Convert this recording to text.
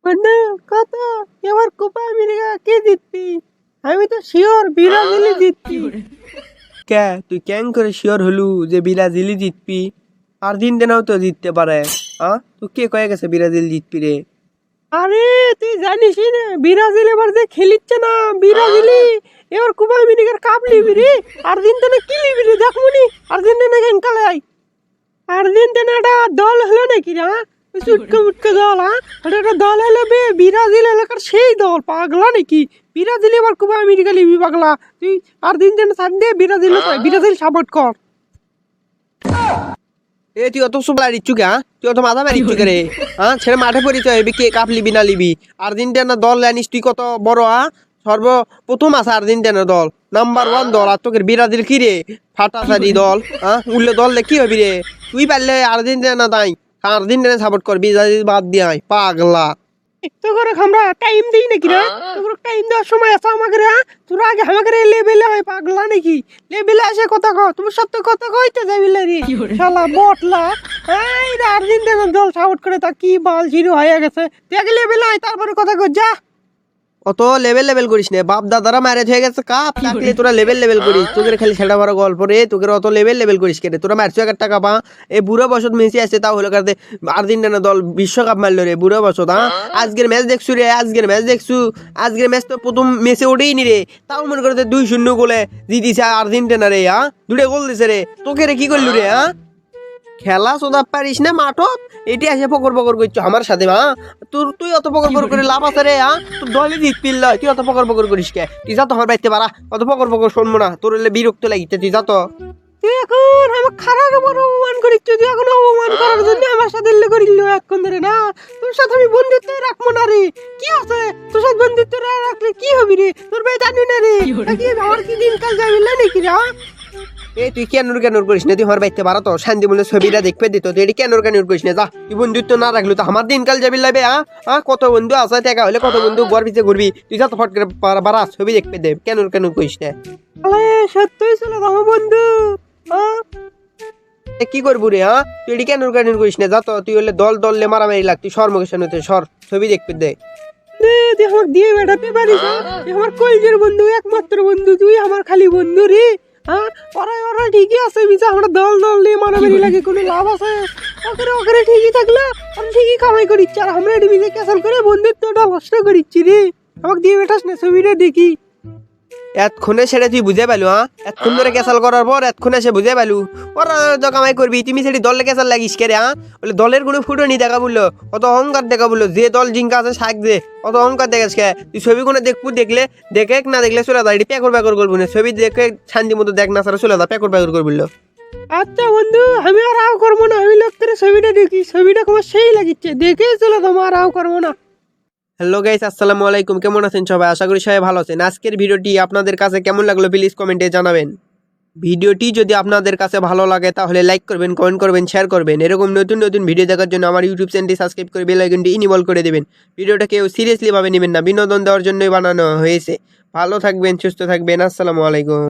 বন্ধু কত এবার কোপা আমেরিকা কে জিতবি? আমি তো শিওর ব্রাজিলই জিতবি। কে তুই কেন করে শিওর হলু যে ব্রাজিলই জিতবি? আর্জেন্টিনাও তো জিততে পারে। তুই কে কয়ে গেছে ব্রাজিল জিতবি রে? আরে তুই জানিস না ব্রাজিল এবার যে খেলিচ্ছে না, ব্রাজিলই এবার কোপা আমেরিকার কাপ লিবি রে। আর্জেন্টিনা কি লিবি রে? দেখমুনি আর্জেন্টিনা কেন খেলায়? আর্জেন্টিনাটা দল হলো নাকি না? চুটকে মুটকে দল। ওটা একটা দল হলো ব্রাজিল এলাকার সেই দল। পাগলা নাকি? ব্রাজিল এবার কোপা আমেরিকা লিবি পাগলা। তুই আর্জেন্টিনা ছাড় দিয়ে ব্রাজিল সাপোর্ট কর। এ তুই অত সব লাড়িচ্ছু কে? তুই অত মাথা মারিচ্ছু কে রে? ছেড়ে মাঠে পড়িতে হইবি কে কাপ লিবি না লিবি। আর্জেন্টিনা দল জানিস তুই কত বড়? সর্বপ্রথম আছে আর্জেন্টিনা দল, নাম্বার 1 দল। আর তোকে ব্রাজিল কি রে? ফাটাসারি দল। উল্লে দল কি হবি রে? তুই পারলে আর্জেন্টিনা তাই আর্জেন্টিনা সাপোর্ট করবি, ব্রাজিল বাদ দিয়ে পাগলা। একটু করে আমরা টাইম দিই নাকি রে? তোর টাইম দেওয়ার সময় আছে আমাকে রে? তোর আগে আমাকে লেভেলে হয় পাগলা নাকি? লেভেলে আসে কথা কও, তুমি সত্য কথা কইতে যাবি রে শালা বটলা। এই রে আর্জেন্টিনা দল সাপোর্ট করে তা কি বল জিরো হয়ে গেছে। তুই আগে লেভেলে আয় তারপরে কথা কই যা। অত লেভেল করিস না, বাপ দাদারা ম্যারেজ হয়ে গেছে কাপ চাকরি তোরা লেভেল করিস। তোদের খালি সেটা বড় গল্প রে, তোদের অত লেভেল করিস কেটে তোরা মারছো 1 টাকা পা। এই বুড়ো বসত মেসি আছে তাও হলো কারতে আর্জেন্টিনা দল বিশ্বকাপ মারলো রে বুড়ো বসত। আজকের ম্যাচ দেখছু রে? আজকের ম্যাচ তো প্রথম ম্যাচে ওঠেই নি রে, তাও মনে করতে 2-0 গোলে জিতিছে আর্জেন্টিনা রে। 2টা গোল দিছে রে। তোকে রে কি করলু রে? খেলা সোদা পারিস না মাঠত, এটি আসে পকর করছো আমার সাথে। তুই অত পকর করে লাভ আছে রে? তোর দলে জিতপিল তুই অত পকর করিস কে? তুই যা তো আমার বাড়িতে পারা, অত পকর শুনবো না। তোর বিরক্ত লাগিতে তুই যা তো। তুই এখন আমার খারাপ বড় অপমান করিস। তুই এখন অপমান করার জন্য আমার সাথে করিল এখন ধরে না। তোর সাথে আমি বন্ধুত্ব রাখবো না রে। কি আছে তোর সাথে বন্ধুত্ব রাখলে কি হবি রে? তোর ভাই জানি না রে আমার কি দিনকাল যাবি নাকি রে? এই তুই কেন করিস না? তুই আমার বাইতে পারা তো শান্তি মনে ছবিটা দেখবে দিত। তুই এটি কেন করিস না? যা, তুই বন্ধুত্ব না রাখলো তো আমার দিনকাল যাবি লাগবে। কত বন্ধু আছে টাকা হলে কত বন্ধু ঘর পিছিয়ে ঘুরবি। তুই যা তো ফট করে বারা ছবি দেখবে দে। কেন করিস না? সত্যই ছিল আমার বন্ধু। কি করবো রে? তুই এটি কেন করিস না? যা তো, তুই হলে দল মারামারি লাগ। তুই সর মুখের সামনে সর, ছবি দেখবে দে। তুই আমার দিয়ে বেড়াতে পারিস? আমার কলেজের বন্ধু, একমাত্র বন্ধু তুই আমার খালি বন্ধু রে। ওরা ঠিকই আছে, আমরা দল নিয়ে মারামারি লাগে কোনো লাভ আছে? ওখানে ঠিকই থাকলে আমি ঠিকই কামাই করিচ্ছি, আর আমরা এটি মিলে ক্যাসাল করে বন্ধুত্বটা নষ্ট করিচ্ছি রে। আমাকে দিয়ে বেটাস না ছবিটা দেখি। এতক্ষণে সেটা তুই বুঝে পেলু? এতক্ষণ ধরে ক্যাসাল করার পর এতক্ষণে সে বুঝে পেলু ওরা তো কামাই করবি, তুমি সেটি দলে ক্যাসাল লাগিস কে রে? বলে দলের কোনো ফুটো নি দেখা বললো, অত অহংকার দেখা বললো। যে দল জিঙ্কা আছে শাক দে, অত অহংকার দেখাস কে? তুই ছবি কোনো দেখবো, দেখলে না দেখলে চলে যা। এটি প্যাকর করবো না, ছবি দেখে শান্তি মতো দেখ না সারা চলে যা, প্যাকর করবো। আচ্ছা বন্ধু, আমি আর করবো না। আমি লোক করে ছবিটা দেখি, ছবিটা তোমার সেই লাগিচ্ছে, দেখে চলে তোমার করবো না। হ্যালো গাইস, আসসালামু আলাইকুম। কেমন আছেন সবাই? আশা করি সবাই ভালো আছেন। আজকের ভিডিওটি আপনাদের কাছে কেমন লাগলো প্লিজ কমেন্টে জানাবেন। ভিডিওটি যদি আপনাদের কাছে ভালো লাগে তাহলে লাইক করবেন, কমেন্ট করবেন, শেয়ার করবেন। এরকম নতুন ভিডিও দেখার জন্য আমার ইউটিউব চ্যানেলটি সাবস্ক্রাইব করে বেল আইকনটি ইনেবল করে দেবেন। ভিডিওটা কেউ সিরিয়াসলি ভাবে নেবেন না, বিনোদন দেওয়ার জন্যই বানানো হয়েছে। ভালো থাকবেন, সুস্থ থাকবেন। আসসালামু আলাইকুম।